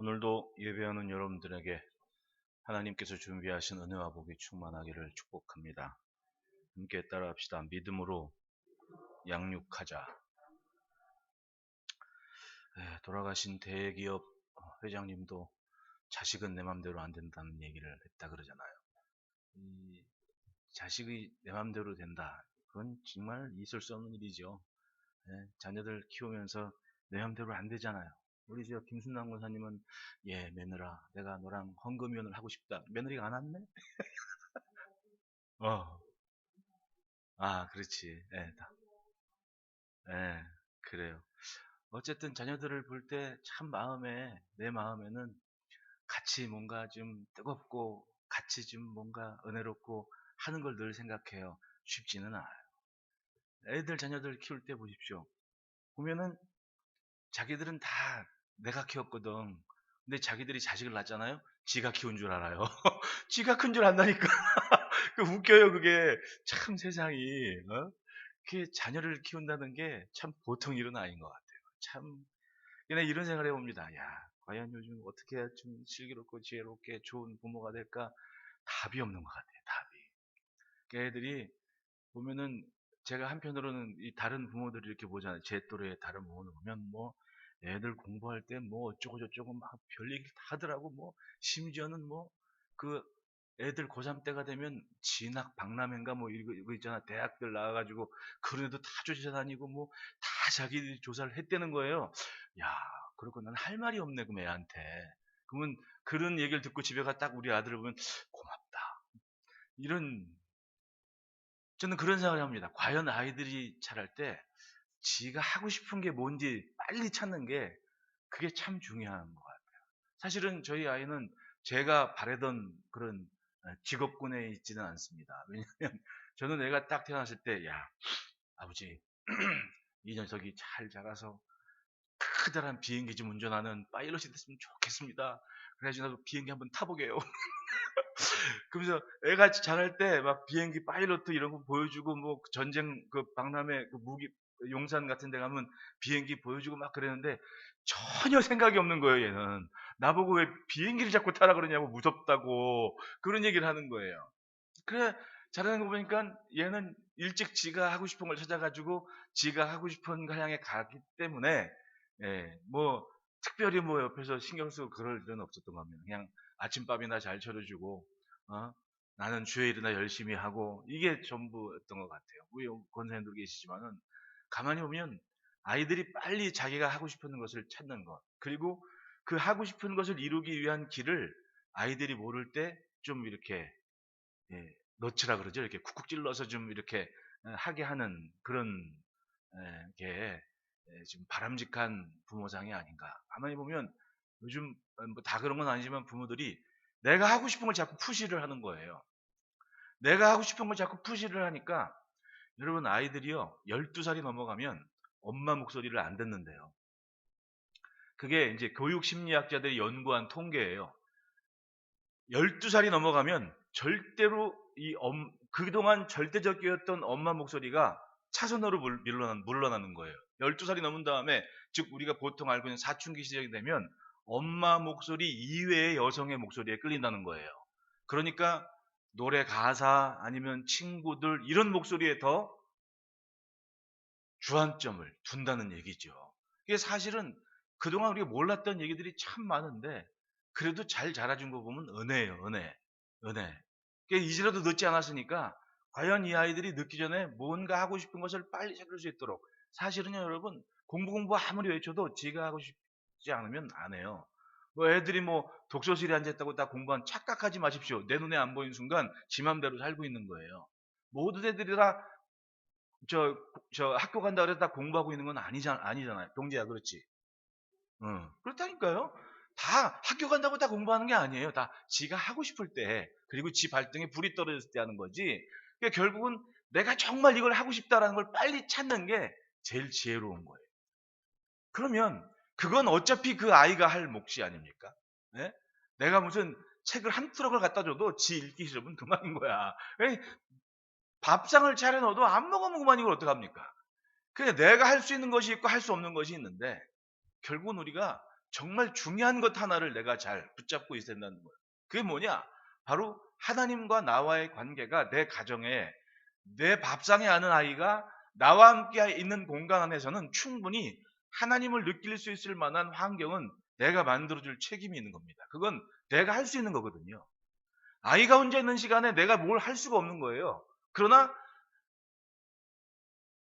오늘도 예배하는 여러분들에게 하나님께서 준비하신 은혜와 복이 충만하기를 축복합니다. 함께 따라합시다. 믿음으로 양육하자. 돌아가신 대기업 회장님도 자식은 내 맘대로 안 된다는 얘기를 했다 그러잖아요. 이 자식이 내 맘대로 된다. 그건 정말 있을 수 없는 일이죠. 자녀들 키우면서 내 맘대로 안 되잖아요. 우리 저 김순남 권사님은 며느라 내가 너랑 헌금위원을 하고 싶다. 며느리가 안 왔네? 어. 그렇지. 그래요. 어쨌든 자녀들을 볼 때 참 내 마음에는 같이 뭔가 좀 뜨겁고, 같이 좀 뭔가 은혜롭고 하는 걸 늘 생각해요. 쉽지는 않아요. 자녀들 키울 때 보십시오. 보면은 자기들은 다 내가 키웠거든. 근데 자기들이 자식을 낳잖아요? 지가 키운 줄 알아요. 지가 큰 줄 안다니까. 그 웃겨요, 그게. 참 세상이, 그게 자녀를 키운다는 게 참 보통 일은 아닌 것 같아요. 참, 그냥 이런 생각을 해봅니다. 야, 과연 요즘 어떻게 해야 좀 슬기롭고 지혜롭게 좋은 부모가 될까? 답이 없는 것 같아요, 답이. 그 애들이 보면은 제가 한편으로는 이 다른 부모들을 이렇게 보잖아요. 제 또래의 다른 부모들 보면 뭐 애들 공부할 때 뭐 어쩌고 저쩌고 막 별 얘기 다 하더라고. 뭐 심지어는 뭐 그 애들 고3 때가 되면 진학 박람회인가 뭐 이거 있잖아. 대학들 나와가지고 그런 애도 다 쫓아다니고 뭐 다 자기들이 조사를 했다는 거예요. 야, 그러고 난 할 말이 없네 그 애한테. 그러면 그런 얘기를 듣고 집에 가 딱 우리 아들을 보면 고맙다. 이런 저는 그런 생각을 합니다. 과연 아이들이 자랄 때 지가 하고 싶은 게 뭔지 빨리 찾는 게 그게 참 중요한 것 같아요. 사실은 저희 아이는 제가 바라던 그런 직업군에 있지는 않습니다. 왜냐하면 저는 애가 딱 태어났을 때, 야, 아버지, 이 녀석이 잘 자라서 크다란 비행기 좀 운전하는 파일럿이 됐으면 좋겠습니다. 그래가지고 나도 비행기 한번 타보게요. 그러면서 애가 자랄 때 막 비행기 파일럿 이런 거 보여주고 뭐 전쟁 그 박람회 그 무기 용산 같은 데 가면 비행기 보여주고 막 그랬는데 전혀 생각이 없는 거예요, 얘는. 나보고 왜 비행기를 자꾸 타라 그러냐고 무섭다고 그런 얘기를 하는 거예요. 그래 자라는 거 보니까 얘는 일찍 지가 하고 싶은 걸 찾아가지고 지가 하고 싶은 걸 향해 가기 때문에 뭐 특별히 뭐 옆에서 신경 쓰고 그럴 일은 없었던 겁니다. 그냥 아침밥이나 잘 차려주고 어? 나는 주에 일이나 열심히 하고 이게 전부였던 것 같아요. 우리 권사님도 계시지만은 가만히 보면 아이들이 빨리 자기가 하고 싶은 것을 찾는 것 그리고 그 하고 싶은 것을 이루기 위한 길을 아이들이 모를 때 좀 이렇게 너치라 그러죠. 이렇게 쿡쿡 찔러서 좀 이렇게 하게 하는 그런 게 좀 바람직한 부모상이 아닌가. 가만히 보면 요즘 뭐다 그런 건 아니지만 부모들이 내가 하고 싶은 걸 자꾸 푸시를 하는 거예요. 내가 하고 싶은 걸 자꾸 푸시를 하니까 여러분 아이들이요 12살이 넘어가면 엄마 목소리를 안 듣는데요. 그게 이제 교육심리학자들이 연구한 통계예요. 12살이 넘어가면 절대로 그동안 절대적이었던 엄마 목소리가 차선으로 물러나는 거예요. 12살이 넘은 다음에, 즉, 우리가 보통 알고 있는 사춘기 시절이 되면 엄마 목소리 이외의 여성의 목소리에 끌린다는 거예요. 그러니까 노래 가사 아니면 친구들 이런 목소리에 더 주안점을 둔다는 얘기죠. 이게 사실은 그동안 우리가 몰랐던 얘기들이 참 많은데 그래도 잘 자라준 거 보면 은혜예요. 은혜. 은혜. 이제라도 늦지 않았으니까 과연 이 아이들이 늦기 전에 뭔가 하고 싶은 것을 빨리 찾을 수 있도록 사실은요 여러분 공부 아무리 외쳐도 지가 하고 싶지 않으면 안 해요. 뭐 애들이 뭐 독서실에 앉아있다고 다 공부한 착각하지 마십시오. 내 눈에 안 보이는 순간 지 맘대로 살고 있는 거예요. 모든 애들이 다 저 학교 간다 그래서 다 공부하고 있는 건 아니잖아요. 동재야, 그렇지? 그렇다니까요. 다 학교 간다고 다 공부하는 게 아니에요. 다 지가 하고 싶을 때, 그리고 지 발등에 불이 떨어졌을 때 하는 거지. 그러니까 결국은 내가 정말 이걸 하고 싶다라는 걸 빨리 찾는 게 제일 지혜로운 거예요. 그러면 그건 어차피 그 아이가 할 몫이 아닙니까? 예? 내가 무슨 책을 한 트럭을 갖다 줘도 지 읽기 싫으면 그만인 거야. 밥상을 차려 넣어도 안 먹으면 그만 이걸 어떡합니까? 그냥 내가 할 수 있는 것이 있고 할 수 없는 것이 있는데 결국은 우리가 정말 중요한 것 하나를 내가 잘 붙잡고 있어야 된다는 거예요. 그게 뭐냐? 바로 하나님과 나와의 관계가 내 가정에 내 밥상에 아는 아이가 나와 함께 있는 공간 안에서는 충분히 하나님을 느낄 수 있을 만한 환경은 내가 만들어줄 책임이 있는 겁니다. 그건 내가 할 수 있는 거거든요. 아이가 혼자 있는 시간에 내가 뭘 할 수가 없는 거예요. 그러나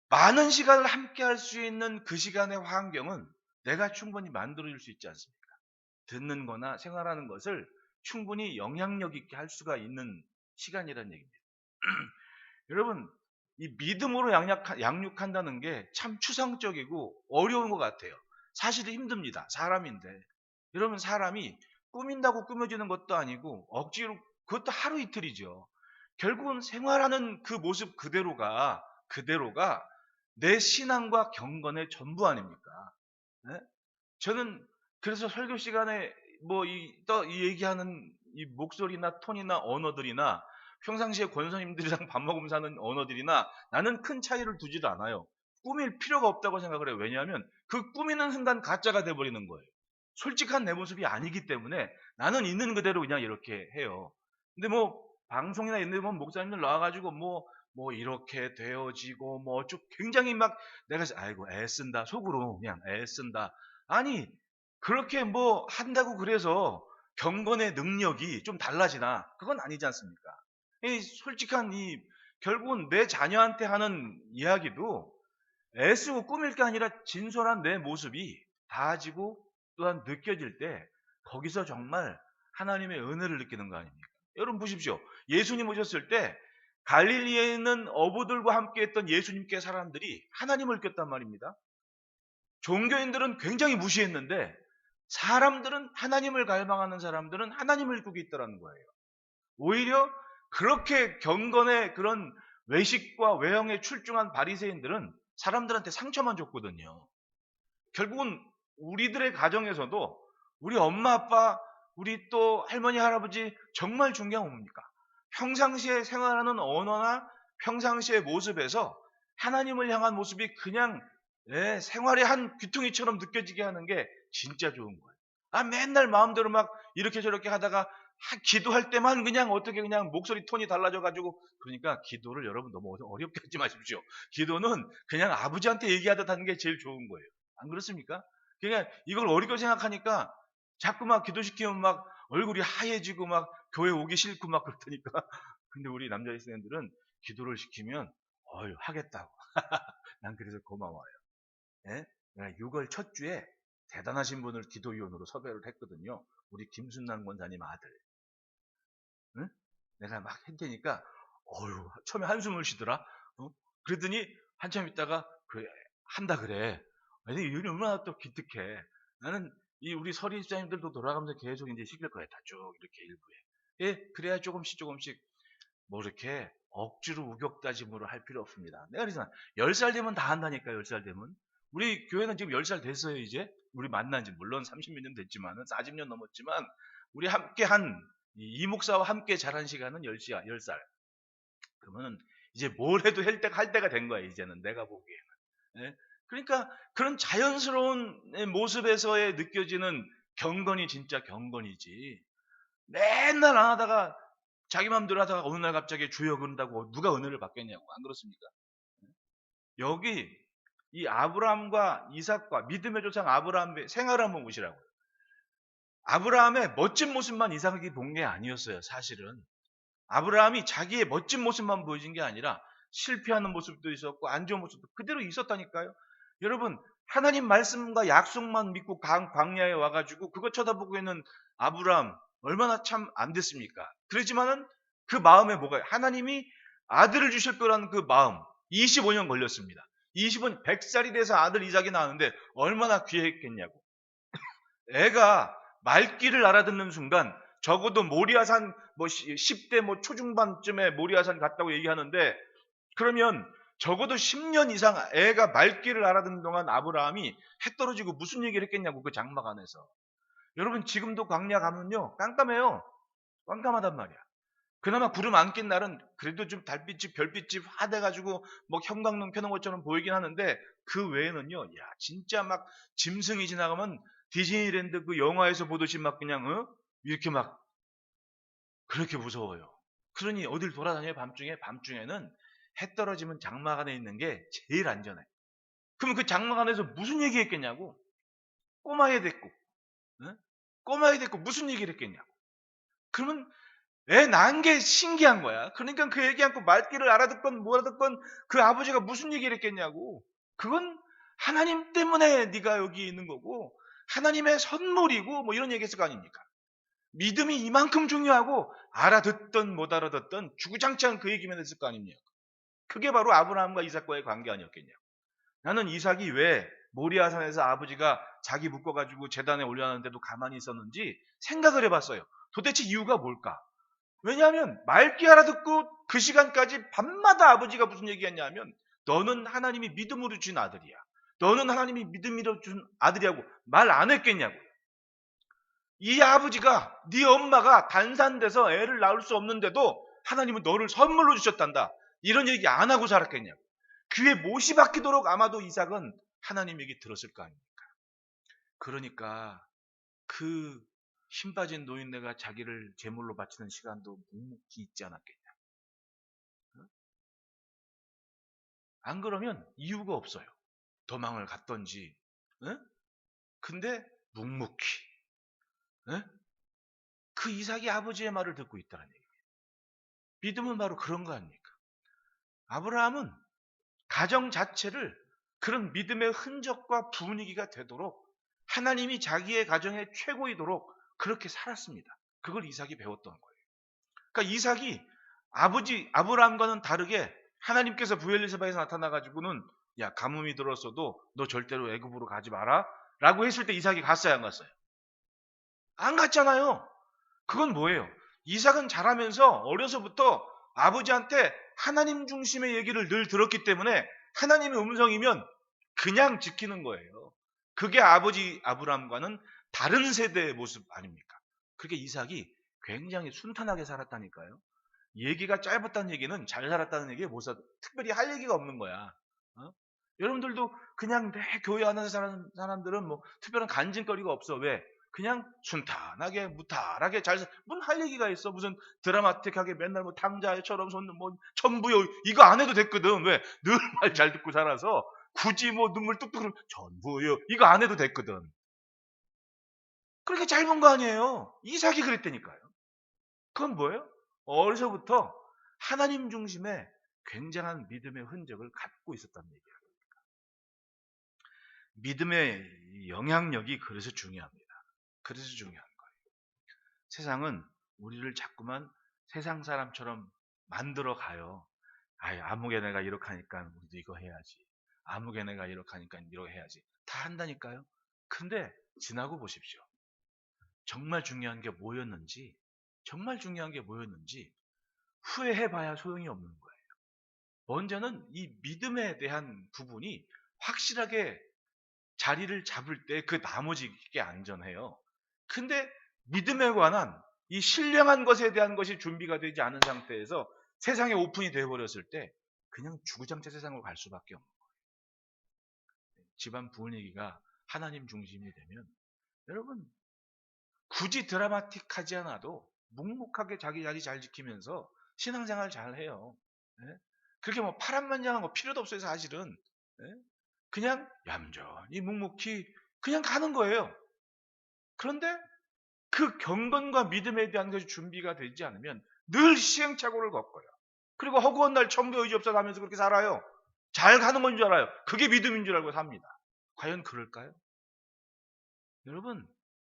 많은 시간을 함께 할 수 있는 그 시간의 환경은 내가 충분히 만들어줄 수 있지 않습니까? 듣는 거나 생활하는 것을 충분히 영향력 있게 할 수가 있는 시간이라는 얘기입니다. 여러분, 이 믿음으로 양육한다는 게 참 추상적이고 어려운 것 같아요. 사실 힘듭니다. 사람인데. 여러분, 사람이 꾸민다고 꾸며지는 것도 아니고 억지로, 그것도 하루 이틀이죠. 결국은 생활하는 그 모습 그대로가 내 신앙과 경건의 전부 아닙니까? 네? 저는 그래서 설교 시간에 이 얘기하는 이 목소리나 톤이나 언어들이나 평상시에 권사님들이랑 밥 먹으면서 하는 언어들이나 나는 큰 차이를 두지도 않아요. 꾸밀 필요가 없다고 생각을 해요. 왜냐하면 그 꾸미는 순간 가짜가 돼버리는 거예요. 솔직한 내 모습이 아니기 때문에 나는 있는 그대로 그냥 이렇게 해요. 근데 방송이나 이런 데 보면 목사님들 나와가지고 이렇게 되어지고 쭉 굉장히 막 내가 아이고 애쓴다 속으로 그냥 애쓴다. 아니 그렇게 한다고 그래서 경건의 능력이 좀 달라지나? 그건 아니지 않습니까? 이 솔직한 결국은 내 자녀한테 하는 이야기도 애쓰고 꾸밀 게 아니라 진솔한 내 모습이 닿아지고 또한 느껴질 때 거기서 정말 하나님의 은혜를 느끼는 거 아닙니까? 여러분 보십시오. 예수님 오셨을 때 갈릴리에 있는 어부들과 함께 했던 예수님께 사람들이 하나님을 느꼈단 말입니다. 종교인들은 굉장히 무시했는데 사람들은 하나님을 갈망하는 사람들은 하나님을 꾸고 있더라는 거예요. 오히려 그렇게 경건의 그런 외식과 외형에 출중한 바리새인들은 사람들한테 상처만 줬거든요. 결국은 우리들의 가정에서도 우리 엄마 아빠 우리 또 할머니 할아버지 정말 중요한 건 뭡니까? 평상시에 생활하는 언어나 평상시의 모습에서 하나님을 향한 모습이 그냥 생활의 한 귀퉁이처럼 느껴지게 하는 게 진짜 좋은 거예요. 맨날 마음대로 막 이렇게 저렇게 하다가 기도할 때만 그냥 어떻게 그냥 목소리 톤이 달라져가지고 그러니까 기도를 여러분 너무 어렵게 하지 마십시오. 기도는 그냥 아버지한테 얘기하듯 하는 게 제일 좋은 거예요. 안 그렇습니까? 그냥 이걸 어렵게 생각하니까 자꾸 막 기도시키면 막 얼굴이 하얘지고 막 교회 오기 싫고 막 그렇다니까. 근데 우리 남자 이스라엘들은 기도를 시키면 하겠다고. 난 그래서 고마워요. 예? 내가 6월 첫 주에 대단하신 분을 기도위원으로 섭외를 했거든요. 우리 김순남 권사님 아들. 응? 내가 막 했다니까 처음에 한숨을 쉬더라. 그러더니 한참 있다가 그래 한다 그래. 아니 이게 얼마나 또 기특해. 나는 우리 서리 집사님들도 돌아가면서 계속 이제 시킬 거야. 다 쭉 이렇게 일부에. 예, 그래야 조금씩 이렇게 억지로 우격다짐으로 할 필요 없습니다. 내가 그러잖아. 10살 되면 다 한다니까, 10살 되면. 우리 교회는 지금 10살 됐어요, 이제. 우리 만난 지 물론 30몇 년 됐지만은, 40년 넘었지만, 우리 함께 이 목사와 함께 자란 시간은 10살. 그러면은 이제 뭘 해도 할 때가 된 거야, 이제는. 내가 보기에는. 예? 그러니까 그런 자연스러운 모습에서의 느껴지는 경건이 진짜 경건이지. 맨날 안 하다가 자기 마음대로 하다가 어느 날 갑자기 주여 그런다고 누가 은혜를 받겠냐고. 안 그렇습니까? 여기 이 아브라함과 이삭과 믿음의 조상 아브라함의 생활을 한번 보시라고요. 아브라함의 멋진 모습만 이삭이 본 게 아니었어요. 사실은 아브라함이 자기의 멋진 모습만 보여준 게 아니라 실패하는 모습도 있었고 안 좋은 모습도 그대로 있었다니까요. 여러분 하나님 말씀과 약속만 믿고 광야에 와가지고 그것 쳐다보고 있는 아브라함 얼마나 참 안 됐습니까? 그러지만은 그 마음에 뭐가 하나님이 아들을 주실 거라는 그 마음 25년 걸렸습니다. 25년 100살이 돼서 아들 이삭이 나왔는데 얼마나 귀했겠냐고. 애가 말귀를 알아듣는 순간 적어도 모리아산 10대 초중반쯤에 모리아산 갔다고 얘기하는데 그러면 적어도 10년 이상 애가 말귀를 알아듣는 동안 아브라함이 해 떨어지고 무슨 얘기를 했겠냐고 그 장막 안에서. 여러분 지금도 광야 가면요 깜깜해요. 깜깜하단 말이야. 그나마 구름 안 낀 날은 그래도 좀 달빛이 별빛이 화돼가지고 형광등 켜놓은 것처럼 보이긴 하는데 그 외에는요 야 진짜 막 짐승이 지나가면 디즈니랜드 그 영화에서 보듯이 막 그냥 이렇게 막 그렇게 무서워요. 그러니 어딜 돌아다녀요 밤중에? 밤중에는 해 떨어지면 장막 안에 있는 게 제일 안전해. 그러면 그 장막 안에서 무슨 얘기했겠냐고? 꼬마애 됐고, 응? 꼬마애 됐고 무슨 얘기를 했겠냐고. 그러면 애 낳은 게 신기한 거야. 그러니까 그 얘기 않고 말귀를 알아듣건 뭐 알아듣건 그 아버지가 무슨 얘기를 했겠냐고. 그건 하나님 때문에 네가 여기 있는 거고 하나님의 선물이고 뭐 이런 얘기했을 거 아닙니까? 믿음이 이만큼 중요하고 알아듣던 못 알아듣던 주구장창 그 얘기만 했을 거 아닙니까? 그게 바로 아브라함과 이삭과의 관계 아니었겠냐고. 나는 이삭이 왜 모리아산에서 아버지가 자기 묶어가지고 제단에 올려놨는데도 가만히 있었는지 생각을 해봤어요. 도대체 이유가 뭘까? 왜냐하면 말귀 알아듣고 그 시간까지 밤마다 아버지가 무슨 얘기했냐면 너는 하나님이 믿음으로 준 아들이야. 너는 하나님이 믿음으로 준 아들이라고 말 안 했겠냐고. 이 아버지가 네 엄마가 단산돼서 애를 낳을 수 없는데도 하나님은 너를 선물로 주셨단다. 이런 얘기 안 하고 살았겠냐고. 귀에 못이 박히도록 아마도 이삭은 하나님 얘기 들었을 거 아닙니까? 그러니까 그 힘 빠진 노인네가 자기를 제물로 바치는 시간도 묵묵히 있지 않았겠냐. 안 그러면 이유가 없어요. 도망을 갔던지. 근데 묵묵히. 그 이삭이 아버지의 말을 듣고 있다는 얘기예요. 믿음은 바로 그런 거 아닙니까? 아브라함은 가정 자체를 그런 믿음의 흔적과 분위기가 되도록 하나님이 자기의 가정의 최고이도록 그렇게 살았습니다. 그걸 이삭이 배웠던 거예요. 그러니까 이삭이 아버지 아브라함과는 다르게 하나님께서 부엘리스바에서 나타나가지고는 야 가뭄이 들었어도 너 절대로 애굽으로 가지 마라 라고 했을 때 이삭이 갔어요 안 갔어요? 안 갔잖아요. 그건 뭐예요? 이삭은 자라면서 어려서부터 아버지한테 하나님 중심의 얘기를 늘 들었기 때문에 하나님의 음성이면 그냥 지키는 거예요. 그게 아버지 아브라함과는 다른 세대의 모습 아닙니까? 그게 이삭이 굉장히 순탄하게 살았다니까요. 얘기가 짧았다는 얘기는 잘 살았다는 얘기에 못 살, 특별히 할 얘기가 없는 거야. 어? 여러분들도 그냥 매 교회 안에서 사는 사람들은 뭐 특별한 간증거리가 없어. 왜? 그냥 순탄하게 무탈하게 잘 무슨 할 얘기가 있어? 무슨 드라마틱하게 맨날 뭐 탕자처럼 손 뭐 전부요 이거 안 해도 됐거든. 왜? 늘 말 잘 듣고 살아서 굳이 뭐 눈물 뚝뚝 흐르면 전부요 이거 안 해도 됐거든. 그렇게 짧은 거 아니에요. 이삭이 그랬다니까요. 그건 뭐예요? 어려서부터 하나님 중심의 굉장한 믿음의 흔적을 갖고 있었다는 얘기예요. 믿음의 영향력이 그래서 중요합니다. 그래서 중요한 거예요. 세상은 우리를 자꾸만 세상 사람처럼 만들어 가요. 아유, 아무개 내가 이렇게 하니까 우리도 이거 해야지. 아무개 내가 이렇게 하니까 이거 해야지. 다 한다니까요. 근데 지나고 보십시오. 정말 중요한 게 뭐였는지, 정말 중요한 게 뭐였는지 후회해봐야 소용이 없는 거예요. 먼저는 이 믿음에 대한 부분이 확실하게 자리를 잡을 때 그 나머지 게 안전해요. 근데 믿음에 관한 이 신령한 것에 대한 것이 준비가 되지 않은 상태에서 세상에 오픈이 되어버렸을 때 그냥 주구장창 세상으로 갈 수밖에 없는 거예요. 집안 분위기가 하나님 중심이 되면 여러분 굳이 드라마틱하지 않아도 묵묵하게 자기 자리 잘 지키면서 신앙생활 잘 해요. 예? 그렇게 뭐 파란만장한 거 필요도 없어요 사실은. 예? 그냥 얌전히 묵묵히 그냥 가는 거예요. 그런데 그 경건과 믿음에 대한 것이 준비가 되지 않으면 늘 시행착오를 겪어요. 그리고 허구한 날 천부 의지 없어 하면서 그렇게 살아요. 잘 가는 건 줄 알아요. 그게 믿음인 줄 알고 삽니다. 과연 그럴까요? 여러분,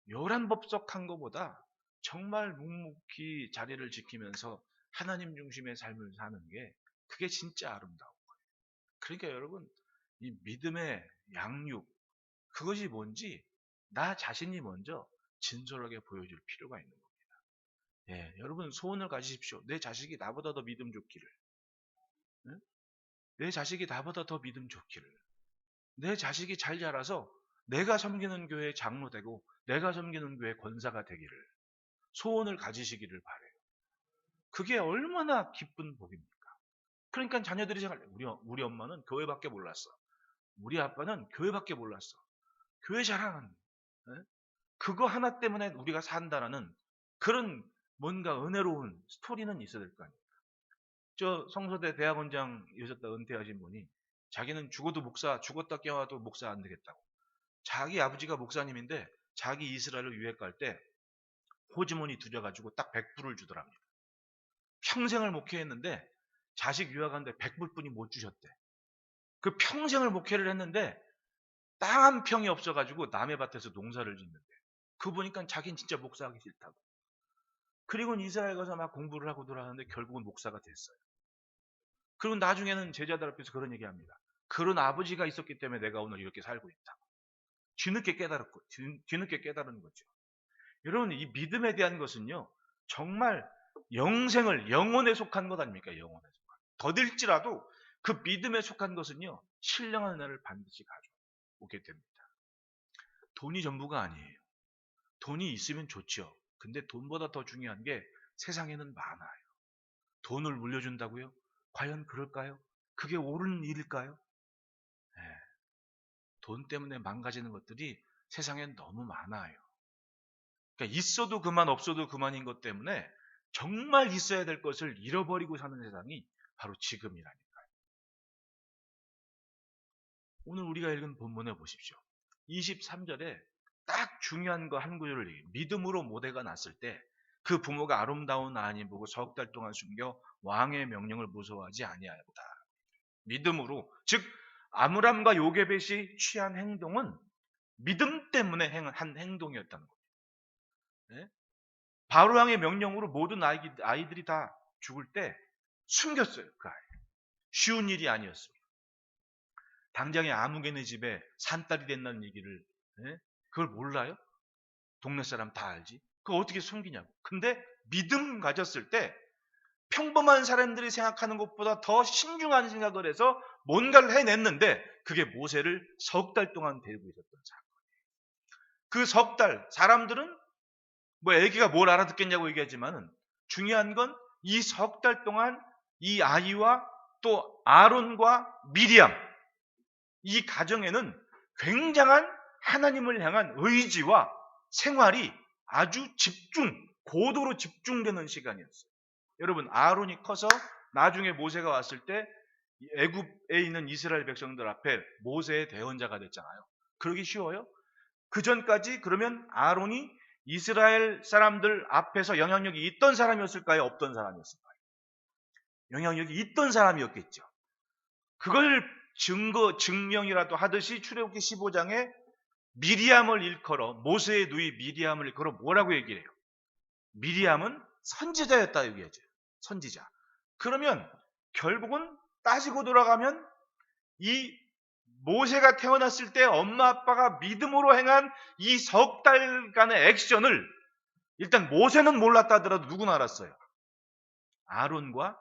요란법석한 것보다 정말 묵묵히 자리를 지키면서 하나님 중심의 삶을 사는 게 그게 진짜 아름다운 거예요. 그러니까 여러분, 이 믿음의 양육, 그것이 뭔지 나 자신이 먼저 진솔하게 보여줄 필요가 있는 겁니다. 예, 여러분 소원을 가지십시오. 내 자식이 나보다 더 믿음 좋기를. 예? 내 자식이 나보다 더 믿음 좋기를. 내 자식이 잘 자라서 내가 섬기는 교회 장로 되고 내가 섬기는 교회 권사가 되기를 소원을 가지시기를 바래요. 그게 얼마나 기쁜 복입니까? 그러니까 자녀들이 생각해. 우리 엄마는 교회밖에 몰랐어. 우리 아빠는 교회밖에 몰랐어. 교회 자랑하는. 예? 그거 하나 때문에 우리가 산다라는 그런 뭔가 은혜로운 스토리는 있어야 될 거 아니에요. 저 성서대 대학원장이셨다 은퇴하신 분이 자기는 죽었다 깨어나도 목사 안 되겠다고. 자기 아버지가 목사님인데 자기 이스라엘을 유학 갈 때 호주머니 두져가지고 딱 100불을 주더랍니다. 평생을 목회했는데 자식 유학하는데 100불뿐이 못 주셨대. 그 평생을 목회를 했는데 땅 한 평이 없어가지고 남의 밭에서 농사를 짓는데 그 보니까 자기는 진짜 목사하기 싫다고. 그리고는 이스라엘 가서 막 공부를 하고 돌아가는데 결국은 목사가 됐어요. 그리고 나중에는 제자들 앞에서 그런 얘기합니다. 그런 아버지가 있었기 때문에 내가 오늘 이렇게 살고 있다. 뒤늦게 깨달은 거죠. 여러분, 이 믿음에 대한 것은요, 정말 영혼에 속한 것 아닙니까? 영혼에 속한. 더딜지라도 그 믿음에 속한 것은요, 신령한 은혜를 반드시 가져오게 됩니다. 돈이 전부가 아니에요. 돈이 있으면 좋죠. 근데 돈보다 더 중요한 게 세상에는 많아요. 돈을 물려준다고요? 과연 그럴까요? 그게 옳은 일일까요? 네. 돈 때문에 망가지는 것들이 세상엔 너무 많아요. 그러니까 있어도 그만 없어도 그만인 것 때문에 정말 있어야 될 것을 잃어버리고 사는 세상이 바로 지금이라니까요. 오늘 우리가 읽은 본문에 보십시오. 23절에 딱 중요한 거 한 구절을 얘기해요. 믿음으로 모대가 났을 때 그 부모가 아름다운 아니 보고 석 달 동안 숨겨 왕의 명령을 무서워하지 아니하였다. 믿음으로, 즉 아므람과 요게벳이 취한 행동은 믿음 때문에 한 행동이었다는 거예요. 네? 바로 왕의 명령으로 모든 아이들이 다 죽을 때 숨겼어요. 그 아이. 쉬운 일이 아니었습니다. 당장에 아무개네 집에 산딸이 된다는 얘기를, 네? 그걸 몰라요? 동네 사람 다 알지. 그걸 어떻게 숨기냐고. 근데 믿음 가졌을 때 평범한 사람들이 생각하는 것보다 더 신중한 생각을 해서 뭔가를 해냈는데 그게 모세를 석 달 동안 데리고 있었던 사건. 그 석 달, 사람들은 뭐 애기가 뭘 알아듣겠냐고 얘기하지만은 중요한 건 이 석 달 동안 이 아이와 또 아론과 미리암, 이 가정에는 굉장한 하나님을 향한 의지와 생활이 아주 고도로 집중되는 시간이었어요. 여러분, 아론이 커서 나중에 모세가 왔을 때 애굽에 있는 이스라엘 백성들 앞에 모세의 대언자가 됐잖아요. 그러기 쉬워요? 그 전까지 그러면 아론이 이스라엘 사람들 앞에서 영향력이 있던 사람이었을까요? 없던 사람이었을까요? 영향력이 있던 사람이었겠죠. 그걸 증명이라도 하듯이 출애굽기 15장에 미리암을 일컬어, 모세의 누이 미리암을 일컬어 뭐라고 얘기해요? 미리암은 선지자였다 얘기하죠. 선지자. 그러면 결국은 따지고 돌아가면 이 모세가 태어났을 때 엄마 아빠가 믿음으로 행한 이 석 달간의 액션을 일단 모세는 몰랐다 하더라도 누구나 알았어요. 아론과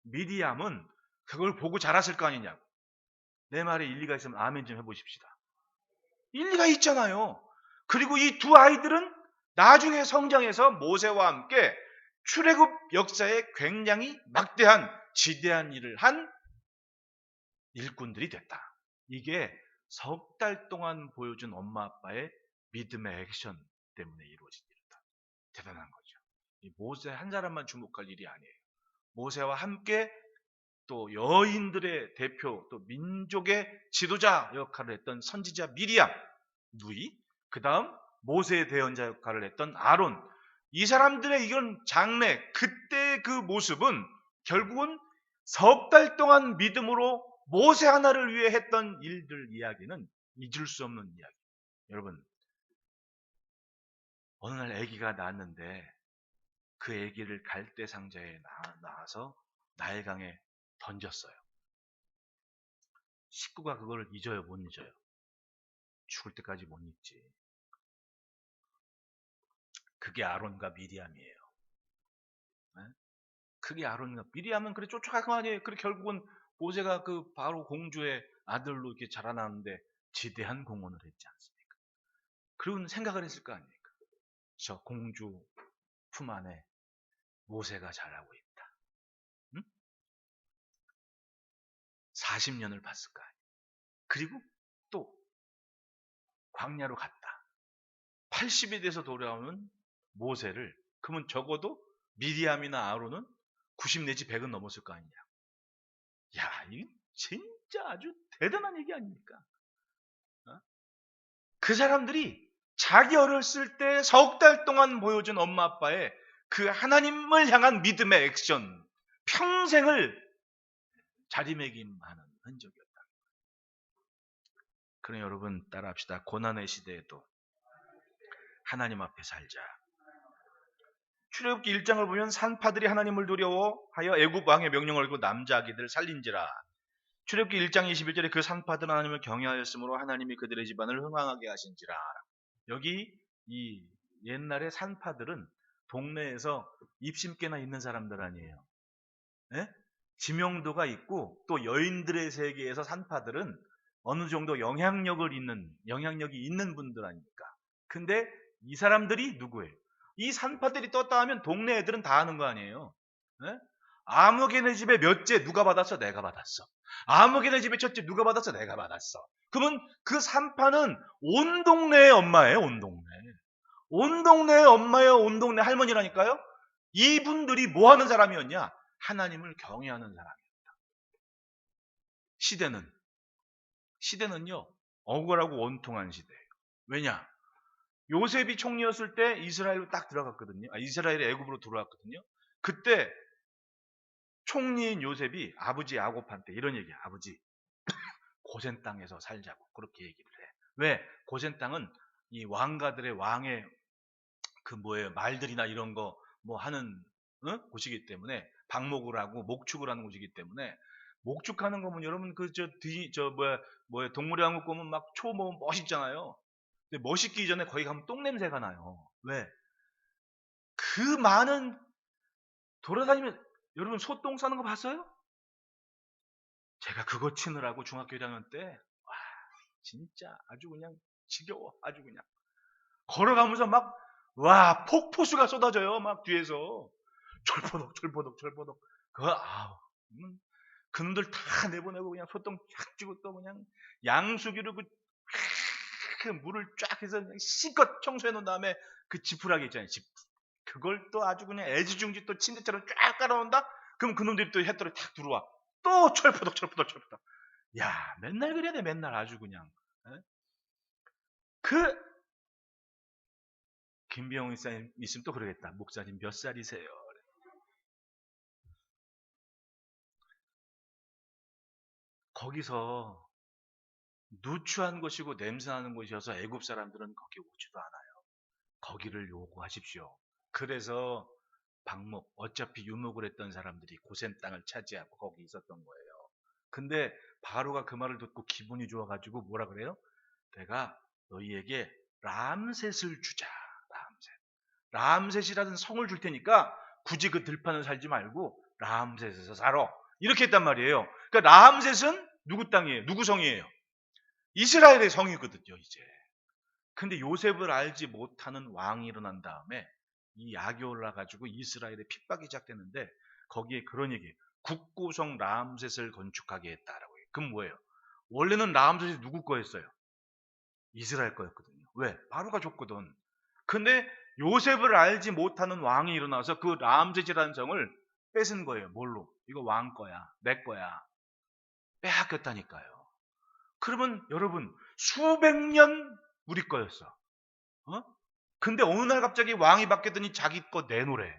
미리암은 그걸 보고 자랐을 거 아니냐고. 내 말에 일리가 있으면 아멘 좀 해보십시다. 일리가 있잖아요. 그리고 이 두 아이들은 나중에 성장해서 모세와 함께 출애굽 역사에 굉장히 막대한 지대한 일을 한 일꾼들이 됐다. 이게 석 달 동안 보여준 엄마 아빠의 믿음의 액션 때문에 이루어진 일이다. 대단한 거죠. 이 모세 한 사람만 주목할 일이 아니에요. 모세와 함께 또 여인들의 대표, 또 민족의 지도자 역할을 했던 선지자 미리암 누이, 그 다음 모세의 대언자 역할을 했던 아론, 이 사람들의 이런 장래, 그때의 그 모습은 결국은 석 달 동안 믿음으로 모세 하나를 위해 했던 일들 이야기는 잊을 수 없는 이야기. 여러분, 어느 날 아기가 낳았는데 그 아기를 갈대 상자에 낳아서 나일강에 던졌어요. 식구가 그걸 잊어요, 못 잊어요? 죽을 때까지 못 잊지. 그게 아론과 미리암이에요. 네? 그게 아론과 미리암은 그래 쫓아가고 아니에요. 그래 결국은 모세가 그 바로 공주의 아들로 이렇게 자라나는데 지대한 공헌을 했지 않습니까? 그런 생각을 했을 거 아닙니까? 저 공주 품 안에 모세가 자라고 있다. 응? 40년을 봤을 거 아니에요. 그리고 또 광야로 갔다. 80이 돼서 돌아오는 모세를, 그러면 적어도 미리암이나 아론은 90 내지 100은 넘었을 거 아니냐. 야, 이게 진짜 아주 대단한 얘기 아닙니까? 어? 그 사람들이 자기 어렸을 때 석 달 동안 보여준 엄마 아빠의 그 하나님을 향한 믿음의 액션, 평생을 자리매김하는 흔적이었다. 그럼 여러분 따라합시다. 고난의 시대에도 하나님 앞에 살자. 출애굽기 1장을 보면 산파들이 하나님을 두려워하여 애굽 왕의 명령을 얻고 남자 아기들 살린지라. 출애굽기 1장 21절에 그 산파들은 하나님을 경외하였으므로 하나님이 그들의 집안을 흥왕하게 하신지라. 여기 이 옛날에 산파들은 동네에서 입심께나 있는 사람들 아니에요. 예? 지명도가 있고 또 여인들의 세계에서 산파들은 어느 정도 영향력이 있는 분들 아닙니까? 근데 이 사람들이 누구예요? 이 산파들이 떴다 하면 동네 애들은 다 아는 거 아니에요. 예? 아무개네 집에 몇째 누가 받았어? 내가 받았어. 아무개네 집에 첫째 누가 받았어? 내가 받았어. 그러면 그 산파는 온 동네의 엄마예요. 온 동네. 온 동네의 엄마예요. 온 동네 할머니라니까요. 이분들이 뭐 하는 사람이었냐? 하나님을 경외하는 사람이었다. 시대는요, 억울하고 원통한 시대예요. 왜냐? 요셉이 총리였을 때 이스라엘로 딱 들어갔거든요. 이스라엘이 애굽으로 들어왔거든요. 그때 총리인 요셉이 아버지 야곱한테 이런 얘기야. 아버지, 고센 땅에서 살자고 그렇게 얘기를 해. 왜? 고센 땅은 이 왕의 그 말들이나 이런 거 뭐 하는 곳이기 때문에, 방목을 하고 목축을 하는 곳이기 때문에, 목축하는 거면 여러분 동물의 왕국 보면 막 멋있잖아요. 근데 멋있기 전에 거기 가면 똥 냄새가 나요. 왜? 그 많은 돌아다니면, 여러분 소똥 싸는 거 봤어요? 제가 그거 치느라고 중학교 1학년 때, 와, 진짜 아주 그냥 지겨워. 아주 그냥 걸어가면서 막, 와, 폭포수가 쏟아져요. 막 뒤에서 철포덕. 그놈들 다 내보내고 그냥 소똥 쫙 쥐고 또 그냥 양수기로 그 물을 쫙 해서 그냥 실컷 청소해 놓은 다음에 그 지푸라기 있잖아요. 그걸 또 아주 그냥 애지중지 또 침대처럼 쫙 깔아놓는다? 그럼 그놈들이 또 햇살에 탁 들어와. 또 철포덕. 야, 맨날 그래야 돼. 맨날 아주 그냥. 김병훈 목사님 있으면 또 그러겠다. 목사님 몇 살이세요? 거기서 누추한 곳이고 냄새나는 곳이어서 애굽 사람들은 거기 오지도 않아요. 거기를 요구하십시오. 그래서 어차피 유목을 했던 사람들이 고센 땅을 차지하고 거기 있었던 거예요. 근데 바로가 그 말을 듣고 기분이 좋아가지고 뭐라 그래요? 내가 너희에게 람셋을 주자. 람셋이라는 성을 줄 테니까 굳이 그 들판을 살지 말고 람셋에서 살아. 이렇게 했단 말이에요. 그러니까 람셋은 누구 땅이에요? 누구 성이에요? 이스라엘의 성이거든요, 이제. 근데 요셉을 알지 못하는 왕이 일어난 다음에 이 약이 올라가지고 이스라엘에 핍박이 시작됐는데, 거기에 그런 얘기, 국고성 람셋을 건축하게 했다라고 해요. 그럼 뭐예요? 원래는 람셋이 누구 거였어요? 이스라엘 거였거든요. 왜? 바로가 줬거든. 근데 요셉을 알지 못하는 왕이 일어나서 그 람셋이라는 성을 뺏은 거예요. 뭘로? 이거 왕 거야. 내 거야. 빼앗겼다니까요. 그러면 여러분, 수백 년 우리 거였어. 근데 어느 날 갑자기 왕이 바뀌더니 자기 거 내놓으래.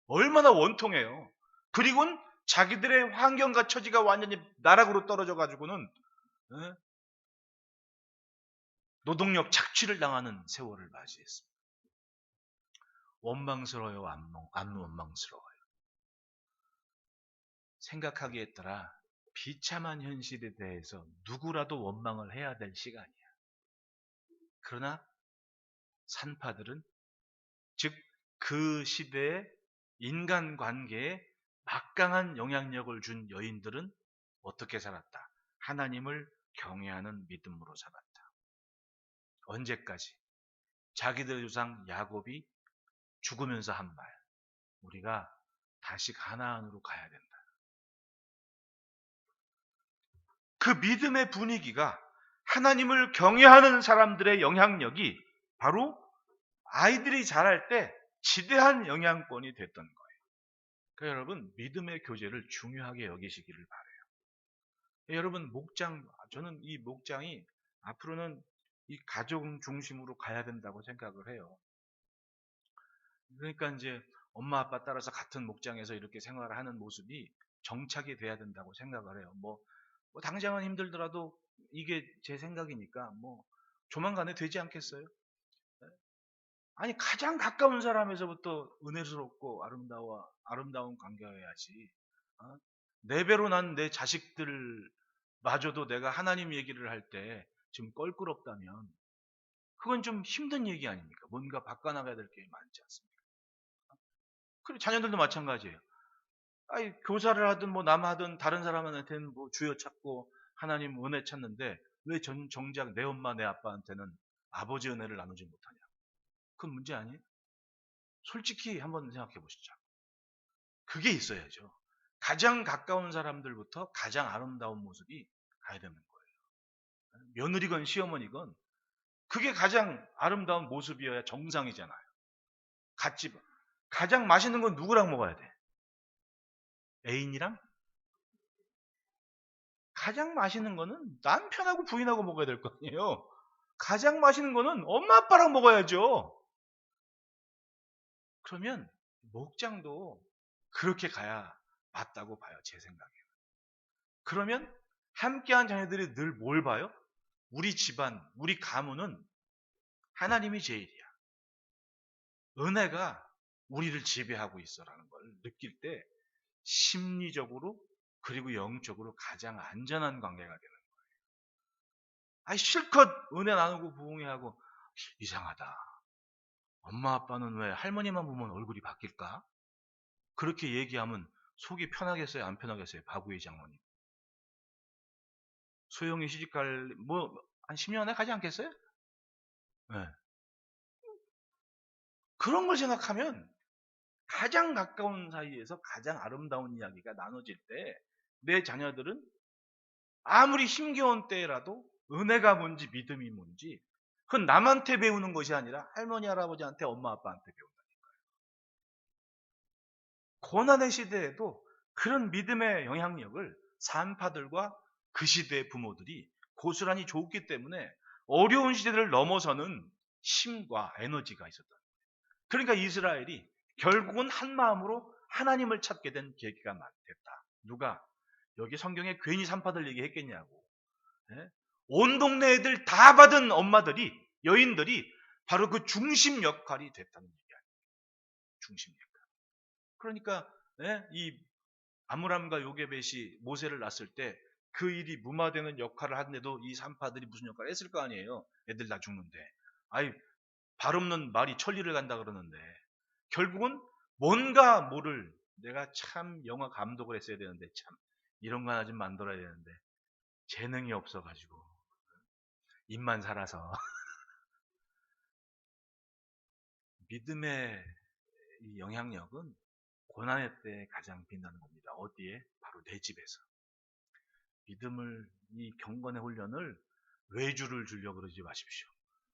얼마나 원통해요. 그리고는 자기들의 환경과 처지가 완전히 나락으로 떨어져 가지고는 노동력 착취를 당하는 세월을 맞이했습니다. 원망스러워요, 안 원망스러워요. 생각하기에 따라 비참한 현실에 대해서 누구라도 원망을 해야 될 시간이야. 그러나 산파들은, 즉 그 시대의 인간관계에 막강한 영향력을 준 여인들은 어떻게 살았다? 하나님을 경외하는 믿음으로 살았다. 언제까지? 자기들 조상 야곱이 죽으면서 한 말, 우리가 다시 가나안으로 가야 된다. 그 믿음의 분위기가, 하나님을 경외하는 사람들의 영향력이 바로 아이들이 자랄 때 지대한 영향권이 됐던 거예요. 그러니까 여러분, 믿음의 교제를 중요하게 여기시기를 바라요. 여러분, 저는 이 목장이 앞으로는 이 가족 중심으로 가야 된다고 생각을 해요. 그러니까 이제 엄마 아빠 따라서 같은 목장에서 이렇게 생활을 하는 모습이 정착이 돼야 된다고 생각을 해요. 뭐 당장은 힘들더라도 이게 제 생각이니까 뭐 조만간에 되지 않겠어요? 아니, 가장 가까운 사람에서부터 은혜스럽고 아름다운 관계여야지. 어? 네 배로 난 내 자식들마저도 내가 하나님 얘기를 할 때 지금 껄끄럽다면 그건 좀 힘든 얘기 아닙니까? 뭔가 바꿔나가야 될 게 많지 않습니까? 그리고 자녀들도 마찬가지예요. 아니, 교사를 하든 뭐 남하든 다른 사람한테는 뭐 주여 찾고 하나님 은혜 찾는데 왜 정작 내 엄마 내 아빠한테는 아버지 은혜를 나누지 못하냐? 그건 문제 아니에요? 솔직히 한번 생각해 보시죠. 그게 있어야죠. 가장 가까운 사람들부터 가장 아름다운 모습이 가야 되는 거예요. 며느리건 시어머니건 그게 가장 아름다운 모습이어야 정상이잖아요. 같이 가장 맛있는 건 누구랑 먹어야 돼? 애인이랑? 가장 맛있는 거는 남편하고 부인하고 먹어야 될 거 아니에요. 가장 맛있는 거는 엄마 아빠랑 먹어야죠. 그러면 목장도 그렇게 가야 맞다고 봐요. 제 생각에. 그러면 함께한 자녀들이 늘 뭘 봐요? 우리 집안, 우리 가문은 하나님이 제일이야. 은혜가 우리를 지배하고 있어라는 걸 느낄 때 심리적으로 그리고 영적으로 가장 안전한 관계가 되는 거예요. 아니, 실컷 은혜 나누고 부흥회하고 이상하다. 엄마 아빠는 왜 할머니만 보면 얼굴이 바뀔까? 그렇게 얘기하면 속이 편하겠어요? 안 편하겠어요? 바구의 장모님. 소영이 시집갈 한 10년 안에 가지 않겠어요? 네. 그런 걸 생각하면 가장 가까운 사이에서 가장 아름다운 이야기가 나눠질 때 내 자녀들은 아무리 힘겨운 때라도 은혜가 뭔지 믿음이 뭔지 그건 남한테 배우는 것이 아니라 할머니 할아버지한테 엄마 아빠한테 배운다. 고난의 시대에도 그런 믿음의 영향력을 산파들과 그 시대의 부모들이 고스란히 줬기 때문에 어려운 시대를 넘어서는 힘과 에너지가 있었다. 그러니까 이스라엘이 결국은 한 마음으로 하나님을 찾게 된 계기가 됐다. 누가 여기 성경에 괜히 산파들 얘기했겠냐고. 예? 온 동네 애들 다 받은 엄마들이 여인들이 바로 그 중심 역할이 됐다는 얘기야. 중심 역할. 그러니까 이 아므람과 요게벳이 모세를 낳았을 때 그 일이 무마되는 역할을 하는데도 이 산파들이 무슨 역할을 했을 거 아니에요. 애들 다 죽는데. 아이, 발 없는 말이 천리를 간다 그러는데 결국은 뭔가 뭐를 내가 참 영화 감독을 했어야 되는데 참 이런 거 하나 좀 만들어야 되는데 재능이 없어가지고 입만 살아서 믿음의 이 영향력은 고난의 때 가장 빛나는 겁니다. 어디에? 바로 내 집에서. 믿음을 이 경건의 훈련을 외주를 주려고 그러지 마십시오.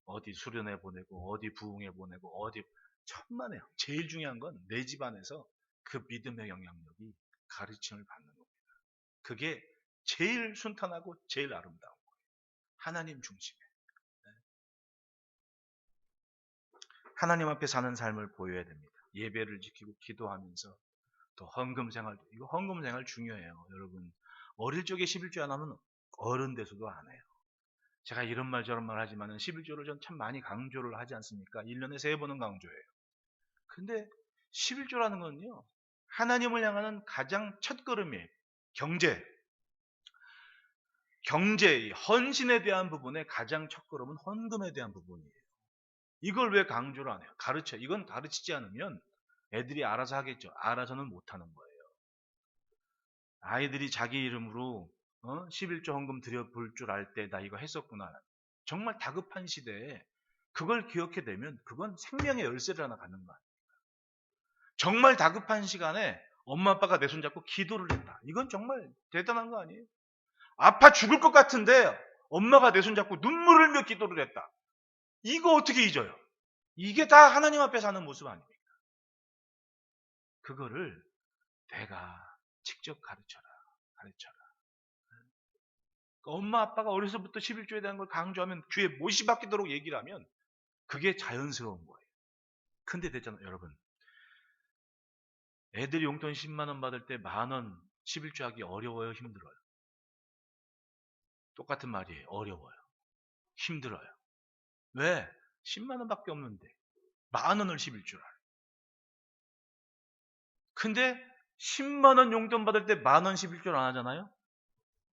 어디 수련회 보내고 어디 부흥회 보내고 어디 천만에요. 제일 중요한 건 내 집안에서 그 믿음의 영향력이 가르침을 받는 겁니다. 그게 제일 순탄하고 제일 아름다운 거예요. 하나님 중심에. 하나님 앞에 사는 삶을 보여야 됩니다. 예배를 지키고 기도하면서 또 헌금 생활, 이거 헌금 생활 중요해요. 여러분, 어릴 적에 11조 안 하면 어른 돼서도 안 해요. 제가 이런 말 저런 말 하지만 11조를 전 참 많이 강조를 하지 않습니까? 1년에 3번은 강조해요. 근데 11조라는 건요, 하나님을 향하는 가장 첫걸음이에요. 경제, 헌신에 대한 부분의 가장 첫걸음은 헌금에 대한 부분이에요. 이걸 왜 강조를 안 해요? 이건 가르치지 않으면 애들이 알아서 하겠죠. 알아서는 못하는 거예요. 아이들이 자기 이름으로 11조 헌금 드려볼 줄 알 때 나 이거 했었구나. 정말 다급한 시대에 그걸 기억해 내면 그건 생명의 열쇠를 하나 갖는 거야. 정말 다급한 시간에 엄마 아빠가 내 손잡고 기도를 했다. 이건 정말 대단한 거 아니에요? 아파 죽을 것 같은데 엄마가 내 손잡고 눈물을 흘며 기도를 했다. 이거 어떻게 잊어요? 이게 다 하나님 앞에 사는 모습 아닙니까? 그거를 내가 직접 가르쳐라. 가르쳐라. 그러니까 엄마 아빠가 어려서부터 11조에 대한 걸 강조하면 귀에 못이 박히도록 얘기를 하면 그게 자연스러운 거예요. 근데 됐잖아요, 여러분. 애들이 용돈 10만 원 받을 때 10,000원 11조 하기 어려워요, 힘들어요? 똑같은 말이에요. 어려워요. 힘들어요. 왜? 10만 원밖에 없는데 10,000원을 11조를 하래. 근데 10만 원 용돈 받을 때 10,000원 11조를 안 하잖아요?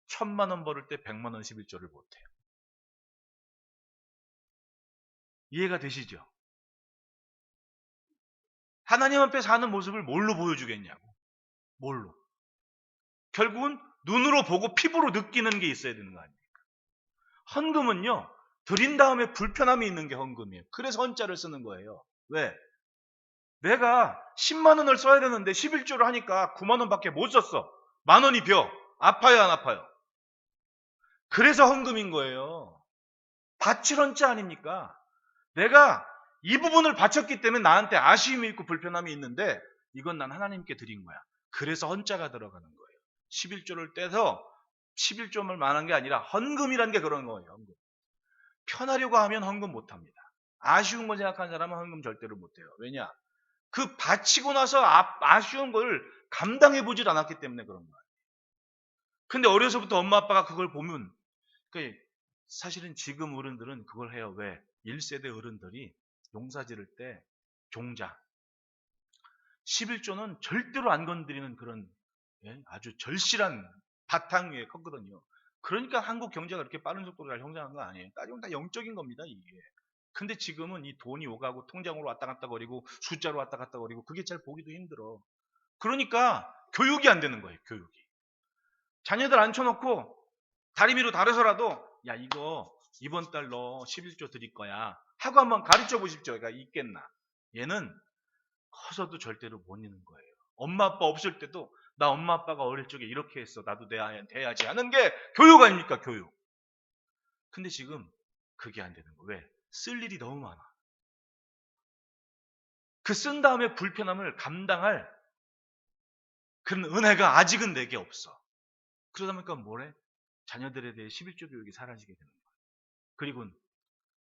1,000만 원 벌을 때 100만 원 11조를 못해요. 이해가 되시죠? 하나님 앞에 사는 모습을 뭘로 보여주겠냐고. 뭘로? 결국은 눈으로 보고 피부로 느끼는 게 있어야 되는 거 아닙니까? 헌금은요, 드린 다음에 불편함이 있는 게 헌금이에요. 그래서 헌자를 쓰는 거예요. 왜? 내가 10만 원을 써야 되는데 11조를 하니까 9만 원밖에 못 썼어. 10,000원이 벼. 아파요, 안 아파요? 그래서 헌금인 거예요. 바칠 헌자 아닙니까? 내가 이 부분을 바쳤기 때문에 나한테 아쉬움이 있고 불편함이 있는데 이건 난 하나님께 드린 거야. 그래서 헌자가 들어가는 거예요. 11조를 떼서 11조를 말한 게 아니라 헌금이란 게 그런 거예요. 헌금. 편하려고 하면 헌금 못합니다. 아쉬운 거 생각하는 사람은 헌금 절대로 못해요. 왜냐? 그 바치고 나서 아쉬운 걸 감당해 보질 않았기 때문에 그런 거예요. 근데 어려서부터 엄마 아빠가 그걸 보면 사실은 지금 어른들은 그걸 해요. 왜? 1세대 어른들이 농사 지를 때 종자 11조는 절대로 안 건드리는 그런 아주 절실한 바탕 위에 컸거든요. 그러니까 한국 경제가 그렇게 빠른 속도로 잘 성장한 거 아니에요. 따지면 다 영적인 겁니다, 이게. 근데 지금은 이 돈이 오가고 통장으로 왔다 갔다 거리고 숫자로 왔다 갔다 거리고 그게 잘 보기도 힘들어. 그러니까 교육이 안 되는 거예요, 교육이. 자녀들 앉혀놓고 다리미로 다려서라도 야 이거 이번 달 너 11조 드릴 거야 하고 한번 가르쳐 보십시오. 얘가 있겠나. 얘는 커서도 절대로 못 있는 거예요. 엄마 아빠 없을 때도 나 엄마 아빠가 어릴 적에 이렇게 했어. 나도 돼야지 하는 게 교육 아닙니까? 교육. 근데 지금 그게 안 되는 거예요. 왜? 쓸 일이 너무 많아. 그 쓴 다음에 불편함을 감당할 그런 은혜가 아직은 내게 없어. 그러다 보니까 뭐래? 자녀들에 대해 11조 교육이 사라지게 되는 거예요. 그리고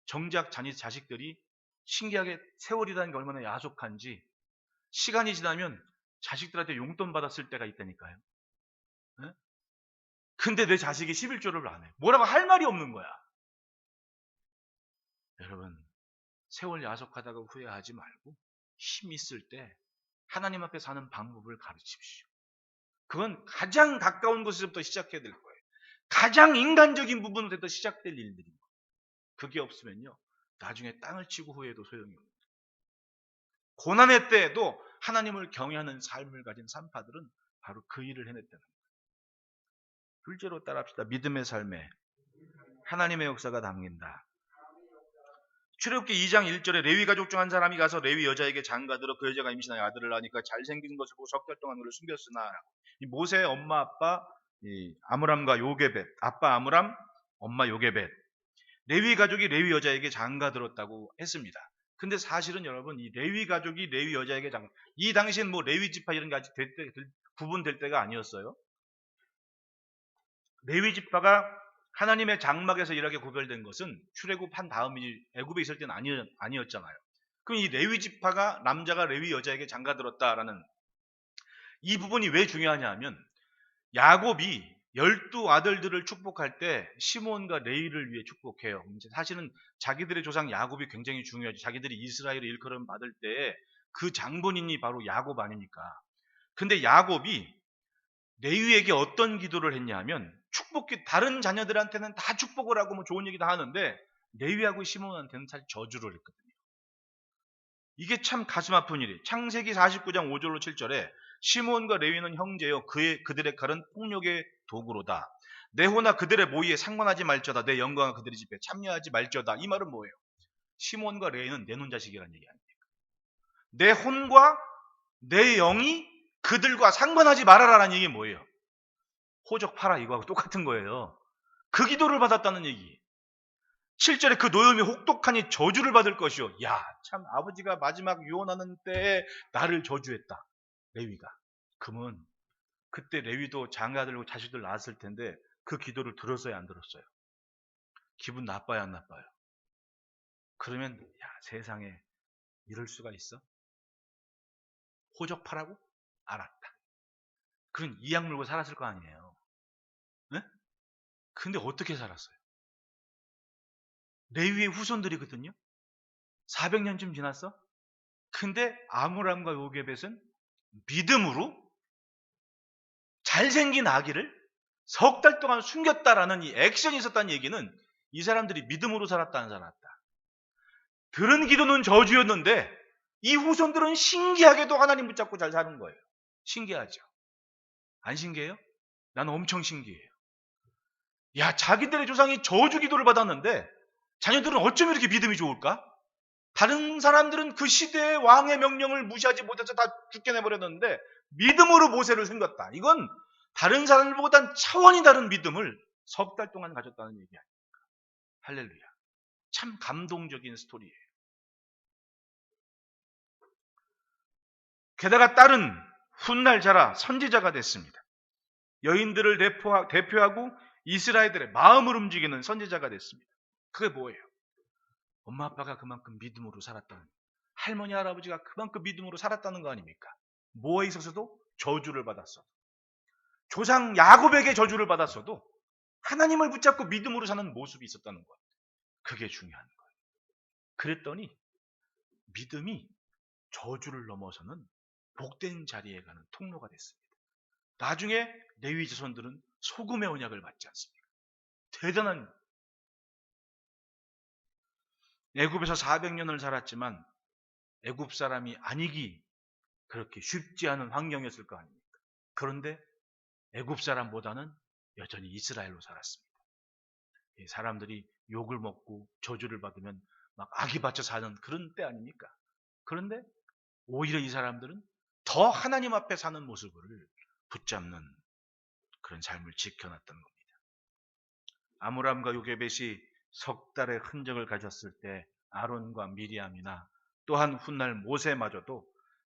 정작 자식들이 신기하게 세월이라는 게 얼마나 야속한지 시간이 지나면 자식들한테 용돈 받았을 때가 있다니까요. 네? 근데 내 자식이 11조를 안 해. 뭐라고 할 말이 없는 거야. 여러분, 세월 야속하다가 후회하지 말고 힘 있을 때 하나님 앞에 사는 방법을 가르치십시오. 그건 가장 가까운 곳에서부터 시작해야 될 거예요. 가장 인간적인 부분부터 시작될 일들입니다. 그게 없으면요. 나중에 땅을 치고 후회해도 소용이 없습니다. 고난의 때에도 하나님을 경외하는 삶을 가진 산파들은 바로 그 일을 해냈다는 거예요. 둘째로 따라합시다. 믿음의 삶에 하나님의 역사가 담긴다. 출애굽기 2장 1절에 레위 가족 중 한 사람이 가서 레위 여자에게 장가들어 그 여자가 임신하여 아들을 낳으니까 잘생긴 것을 보고 석 달 동안 그를 숨겼으나 이 모세의 엄마 아빠 아므람과 요게벳, 아빠 아므람, 엄마 요게벳, 레위 가족이 레위 여자에게 장가들었다고 했습니다. 근데 사실은 여러분 이 레위 가족이 레위 여자에게 이 당시엔 뭐 레위 지파 이런 게 아직 구분될 때가 아니었어요. 레위 지파가 하나님의 장막에서 일하게 구별된 것은 출애굽한 다음이 애굽에 있을 때는 아니었잖아요. 그럼 이 레위 지파가 남자가 레위 여자에게 장가들었다라는 이 부분이 왜 중요하냐 하면 야곱이 12아들들을 축복할 때 시몬과 레위를 위해 축복해요. 사실은 자기들의 조상 야곱이 굉장히 중요하죠. 자기들이 이스라엘을 일컬음 받을 때 그 장본인이 바로 야곱 아닙니까? 근데 야곱이 레위에게 어떤 기도를 했냐 하면 다른 자녀들한테는 다 축복을 하고 뭐 좋은 얘기 다 하는데 레위하고 시몬한테는 사실 저주를 했거든요. 이게 참 가슴 아픈 일이에요. 창세기 49장 5절로 7절에 시몬과 레위는 형제요 그들의 칼은 폭력의 도구로다. 내 호나 그들의 모의에 상관하지 말저다. 내 영광과 그들의 집에 참여하지 말저다. 이 말은 뭐예요? 시몬과 레위는 내 눈 자식이라는 얘기 아닙니까? 내 혼과 내 영이 그들과 상관하지 말아라라는 얘기 뭐예요? 호적 팔아 이거하고 똑같은 거예요. 그 기도를 받았다는 얘기. 7절에 그 노염이 혹독하니 저주를 받을 것이요. 야, 참 아버지가 마지막 유언하는 때에 나를 저주했다. 레위가. 그러면 그때 레위도 장가들고 자식들 낳았을 텐데 그 기도를 들었어요, 안 들었어요? 기분 나빠요, 안 나빠요? 그러면 야, 세상에 이럴 수가 있어? 호적파라고? 알았다. 그런 이악 물고 살았을 거 아니에요. 네? 근데 어떻게 살았어요? 레위의 후손들이거든요. 400년쯤 지났어? 근데 아므람과 요게벳은 믿음으로 잘생긴 아기를 석 달 동안 숨겼다라는 이 액션이 있었다는 얘기는 이 사람들이 믿음으로 살았다 안 살았다. 들은 기도는 저주였는데 이 후손들은 신기하게도 하나님 붙잡고 잘 사는 거예요. 신기하죠? 안 신기해요? 나는 엄청 신기해요. 야, 자기들의 조상이 저주 기도를 받았는데 자녀들은 어쩜 이렇게 믿음이 좋을까? 다른 사람들은 그 시대의 왕의 명령을 무시하지 못해서 다 죽게 내버렸는데 믿음으로 모세를 섬겼다. 이건 다른 사람들보단 차원이 다른 믿음을 석 달 동안 가졌다는 얘기 아닙니까? 할렐루야. 참 감동적인 스토리예요. 게다가 딸은 훗날 자라 선지자가 됐습니다. 여인들을 대표하고 이스라엘들의 마음을 움직이는 선지자가 됐습니다. 그게 뭐예요? 엄마 아빠가 그만큼 믿음으로 살았다는, 할머니 할아버지가 그만큼 믿음으로 살았다는 거 아닙니까? 뭐에 있어서도 저주를 받았어. 조상 야곱에게 저주를 받았어도 하나님을 붙잡고 믿음으로 사는 모습이 있었다는 것. 그게 중요한 거예요. 그랬더니 믿음이 저주를 넘어서는 복된 자리에 가는 통로가 됐습니다. 나중에 레위 자손들은 소금의 언약을 받지 않습니까? 대단한, 애굽에서 400년을 살았지만 애굽 사람이 아니기 그렇게 쉽지 않은 환경이었을 거 아닙니까? 그런데 애굽 사람보다는 여전히 이스라엘로 살았습니다. 사람들이 욕을 먹고 저주를 받으면 막 악이 받쳐 사는 그런 때 아닙니까? 그런데 오히려 이 사람들은 더 하나님 앞에 사는 모습을 붙잡는 그런 삶을 지켜놨던 겁니다. 아므람과 요게벳이 석 달의 흔적을 가졌을 때 아론과 미리암이나 또한 훗날 모세마저도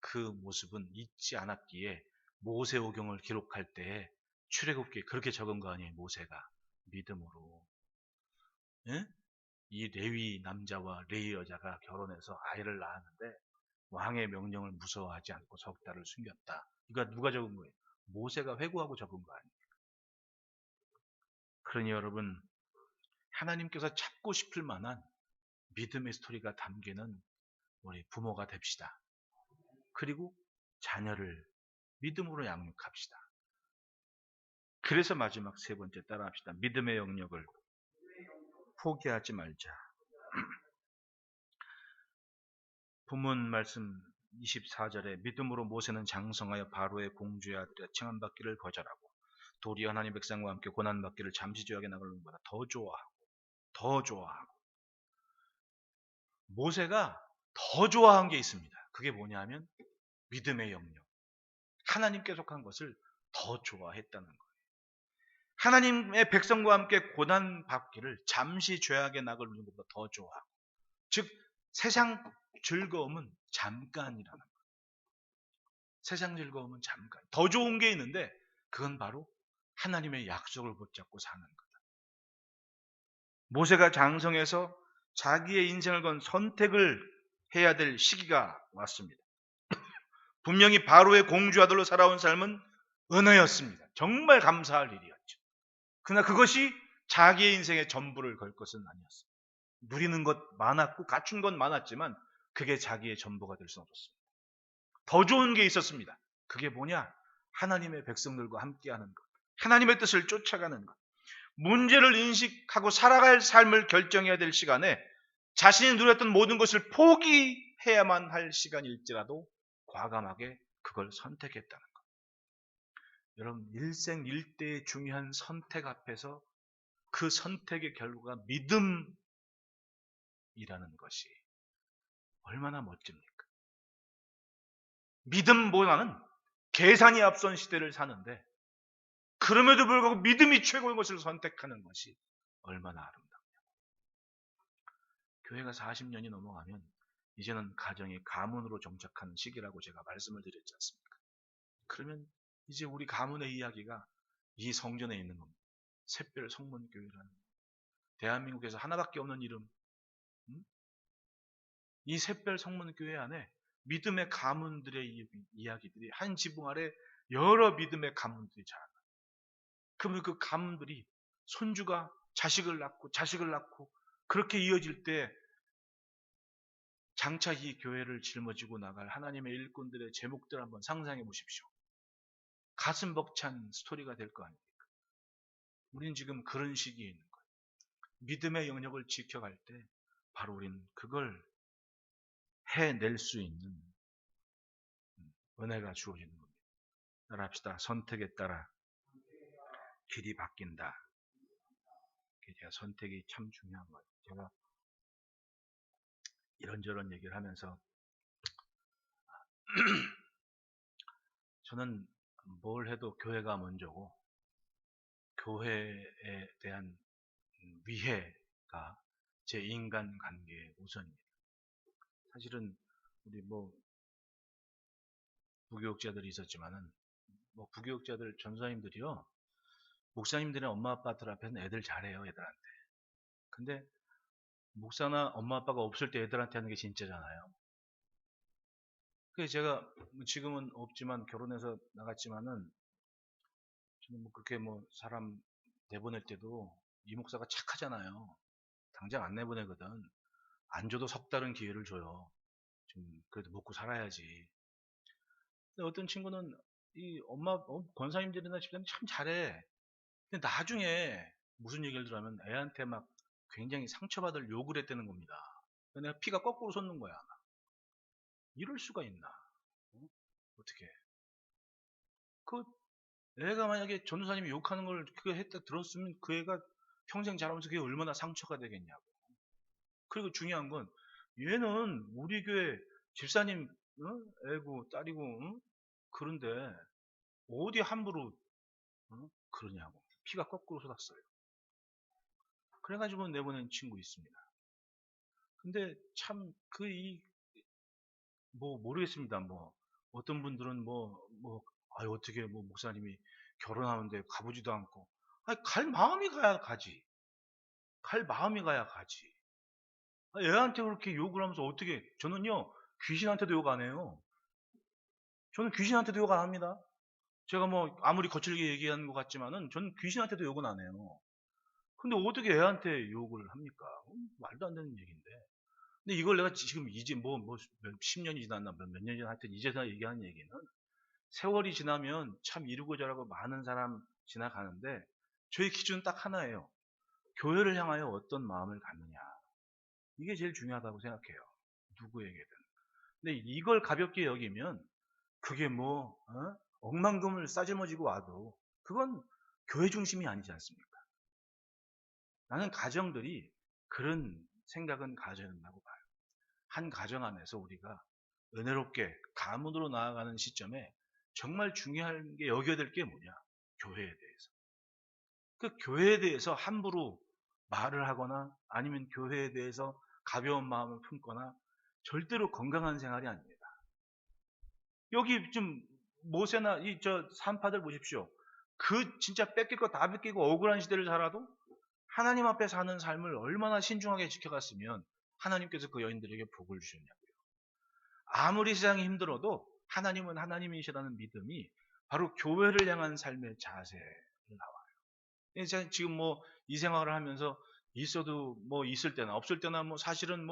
그 모습은 잊지 않았기에 모세오경을 기록할 때에 출애굽기에 그렇게 적은 거 아니에요. 모세가 믿음으로, 예? 이 레위 남자와 레위 여자가 결혼해서 아이를 낳았는데 왕의 명령을 무서워하지 않고 석 달을 숨겼다. 이거 누가 적은 거예요? 모세가 회고하고 적은 거 아니에요. 그러니 여러분, 하나님께서 찾고 싶을 만한 믿음의 스토리가 담기는 우리 부모가 됩시다. 그리고 자녀를 믿음으로 양육합시다. 그래서 마지막 세 번째 따라합시다. 믿음의 영역을 포기하지 말자. 본문 말씀 24절에 믿음으로 모세는 장성하여 바로의 공주의 아들에 칭함받기를 거절하고 도리어 하나님 백성과 함께 고난받기를 잠시 조약에 나가는 것보다 더 좋아하고 모세가 더 좋아한 게 있습니다. 그게 뭐냐면 믿음의 영역. 하나님께 속한 것을 더 좋아했다는 거예요. 하나님의 백성과 함께 고난받기를 잠시 죄악의 낙을 누리는 것보다 더 좋아하고, 즉 세상 즐거움은 잠깐이라는 거예요. 세상 즐거움은 잠깐. 더 좋은 게 있는데 그건 바로 하나님의 약속을 붙잡고 사는 거다. 모세가 장성해서 자기의 인생을 건 선택을 해야 될 시기가 왔습니다. 분명히 바로의 공주 아들로 살아온 삶은 은혜였습니다. 정말 감사할 일이었죠. 그러나 그것이 자기의 인생의 전부를 걸 것은 아니었습니다. 누리는 것 많았고 갖춘 건 많았지만 그게 자기의 전부가 될 수는 없었습니다. 더 좋은 게 있었습니다. 그게 뭐냐? 하나님의 백성들과 함께하는 것, 하나님의 뜻을 쫓아가는 것, 문제를 인식하고 살아갈 삶을 결정해야 될 시간에 자신이 누렸던 모든 것을 포기해야만 할 시간일지라도 과감하게 그걸 선택했다는 것. 여러분, 일생 일대의 중요한 선택 앞에서 그 선택의 결과가 믿음이라는 것이 얼마나 멋집니까? 믿음보다는 계산이 앞선 시대를 사는데 그럼에도 불구하고 믿음이 최고인 것을 선택하는 것이 얼마나 아름답냐. 교회가 40년이 넘어가면 이제는 가정이 가문으로 정착하는 시기라고 제가 말씀을 드렸지 않습니까? 그러면 이제 우리 가문의 이야기가 이 성전에 있는 겁니다. 샛별 성문교회라는 대한민국에서 하나밖에 없는 이름, 이 샛별 성문교회 안에 믿음의 가문들의 이야기들이 한 지붕 아래 여러 믿음의 가문들이 자라나. 그러면 그 가문들이 손주가 자식을 낳고 그렇게 이어질 때 장차 이 교회를 짊어지고 나갈 하나님의 일꾼들의 제목들 한번 상상해 보십시오. 가슴 벅찬 스토리가 될 거 아닙니까? 우리는 지금 그런 시기에 있는 거예요. 믿음의 영역을 지켜갈 때 바로 우리는 그걸 해낼 수 있는 은혜가 주어지는 겁니다. 따라합시다. 선택에 따라 길이 바뀐다. 제가 선택이 참 중요한 거예요. 제가 이런저런 얘기를 하면서 저는 뭘 해도 교회가 먼저고 교회에 대한 위해가 제 인간관계의 우선입니다. 사실은 우리 부교육자들이 있었지만은 부교육자들 전사님들이요, 목사님들의 엄마 아빠들 앞에는 애들 잘해요, 애들한테. 근데 목사나 엄마 아빠가 없을 때 애들한테 하는 게 진짜잖아요. 그래서 제가 지금은 없지만 결혼해서 나갔지만은 저는 그렇게 사람 내보낼 때도 이 목사가 착하잖아요. 당장 안 내보내거든. 안 줘도 석 달은 기회를 줘요. 좀 그래도 먹고 살아야지. 근데 어떤 친구는 이 권사님들이나 집사님 참 잘해. 근데 나중에 무슨 얘기를 들으면 애한테 막 굉장히 상처받을 욕을 했다는 겁니다. 내가 피가 거꾸로 솟는 거야. 이럴 수가 있나? 어떻게? 그 애가 만약에 전도사님이 욕하는 걸 그거 했다 들었으면 그 애가 평생 자라면서 그게 얼마나 상처가 되겠냐고. 그리고 중요한 건 얘는 우리 교회 집사님 애고 딸이고 그런데 어디 함부로 그러냐고. 피가 거꾸로 쏟았어요. 그래가지고 내보낸 친구 있습니다. 근데 참 모르겠습니다. 어떤 분들은 어떻게 목사님이 결혼하는데 가보지도 않고. 아니, 갈 마음이 가야 가지. 갈 마음이 가야 가지. 애한테 그렇게 욕을 하면서 어떻게, 저는요, 귀신한테도 욕 안 해요. 저는 귀신한테도 욕 안 합니다. 제가 아무리 거칠게 얘기하는 것 같지만은, 저는 귀신한테도 욕은 안 해요. 근데 어떻게 애한테 욕을 합니까? 말도 안 되는 얘기인데. 근데 이걸 내가 지금 이제 몇 10년이 지났나, 몇 년이 지났나, 하여튼 이제서 얘기하는 얘기는, 세월이 지나면 참 이루고 저라고 많은 사람 지나가는데, 저의 기준은 딱 하나예요. 교회를 향하여 어떤 마음을 갖느냐. 이게 제일 중요하다고 생각해요. 누구에게든. 근데 이걸 가볍게 여기면 그게 억만금을 싸질머지고 와도 그건 교회 중심이 아니지 않습니까? 나는 가정들이 그런 생각은 가져야 된다고 봐요. 한 가정 안에서 우리가 은혜롭게 가문으로 나아가는 시점에 정말 중요한 게 여겨야 될 게 뭐냐? 교회에 대해서. 그 교회에 대해서 함부로 말을 하거나 아니면 교회에 대해서 가벼운 마음을 품거나 절대로 건강한 생활이 아닙니다. 여기 좀 모세나 산파들 보십시오. 그 진짜 뺏길 거 다 뺏기고 억울한 시대를 살아도 하나님 앞에 사는 삶을 얼마나 신중하게 지켜갔으면 하나님께서 그 여인들에게 복을 주셨냐고요. 아무리 세상이 힘들어도 하나님은 하나님이시라는 믿음이 바로 교회를 향한 삶의 자세를 나와요. 제가 지금 이 생활을 하면서 있어도 있을 때나 없을 때나 사실은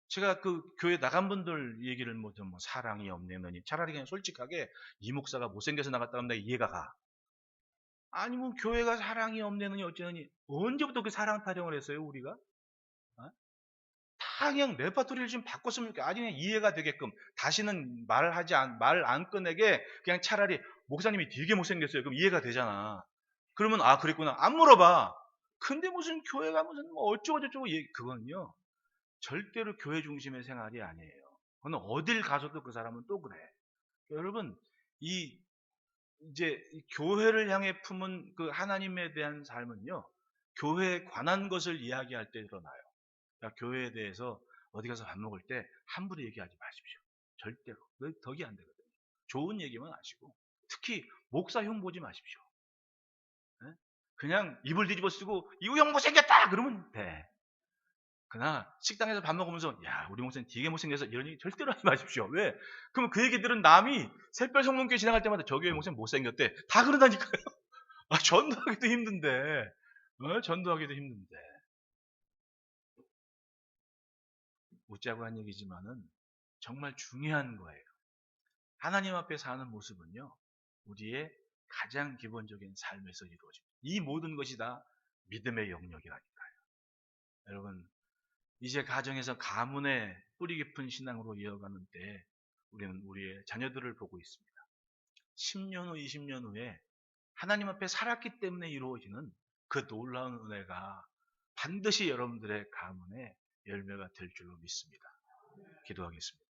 제가 그 교회 나간 분들 얘기를 사랑이 없네너니 차라리 그냥 솔직하게 이 목사가 못생겨서 나갔다 하면 내가 이해가 가. 아니 교회가 사랑이 없네너니 어쩌느니 언제부터 그 사랑 타령을 했어요 우리가? 다 그냥 레파토리를 좀 바꿨으면 아주 그냥 이해가 되게끔 다시는 말 안 꺼내게 그냥 차라리 목사님이 되게 못생겼어요. 그럼 이해가 되잖아. 그러면 그랬구나. 안 물어봐. 근데 무슨 교회가 무슨 어쩌고저쩌고 그건요. 절대로 교회 중심의 생활이 아니에요. 그건 어딜 가서도 그 사람은 또 그래. 여러분, 이제 교회를 향해 품은 그 하나님에 대한 삶은요, 교회에 관한 것을 이야기할 때 드러나요. 그러니까 교회에 대해서 어디 가서 밥 먹을 때 함부로 얘기하지 마십시오. 절대로. 그 덕이 안 되거든요. 좋은 얘기만 하시고 특히 목사 형 보지 마십시오. 예? 그냥 입을 뒤집어 쓰고 이거 형 못생겼다 그러면 돼. 그러나 식당에서 밥 먹으면서 야 우리 목사님 되게 못생겨서 이런 얘기 절대로 하지 마십시오. 왜? 그러면 그 얘기들은 남이 샛별 성문교회 지나갈 때마다 저 교회 목사님 못생겼대. 다 그러다니까요. 아, 전도하기도 힘든데. 전도하기도 힘든데. 웃자고 한 얘기지만은 정말 중요한 거예요. 하나님 앞에 사는 모습은요. 우리의 가장 기본적인 삶에서 이루어집니다. 이 모든 것이 다 믿음의 영역이라니까요. 여러분 이제 가정에서 가문의 뿌리 깊은 신앙으로 이어가는 때 우리는 우리의 자녀들을 보고 있습니다. 10년 후, 20년 후에 하나님 앞에 살았기 때문에 이루어지는 그 놀라운 은혜가 반드시 여러분들의 가문의 열매가 될 줄로 믿습니다. 기도하겠습니다.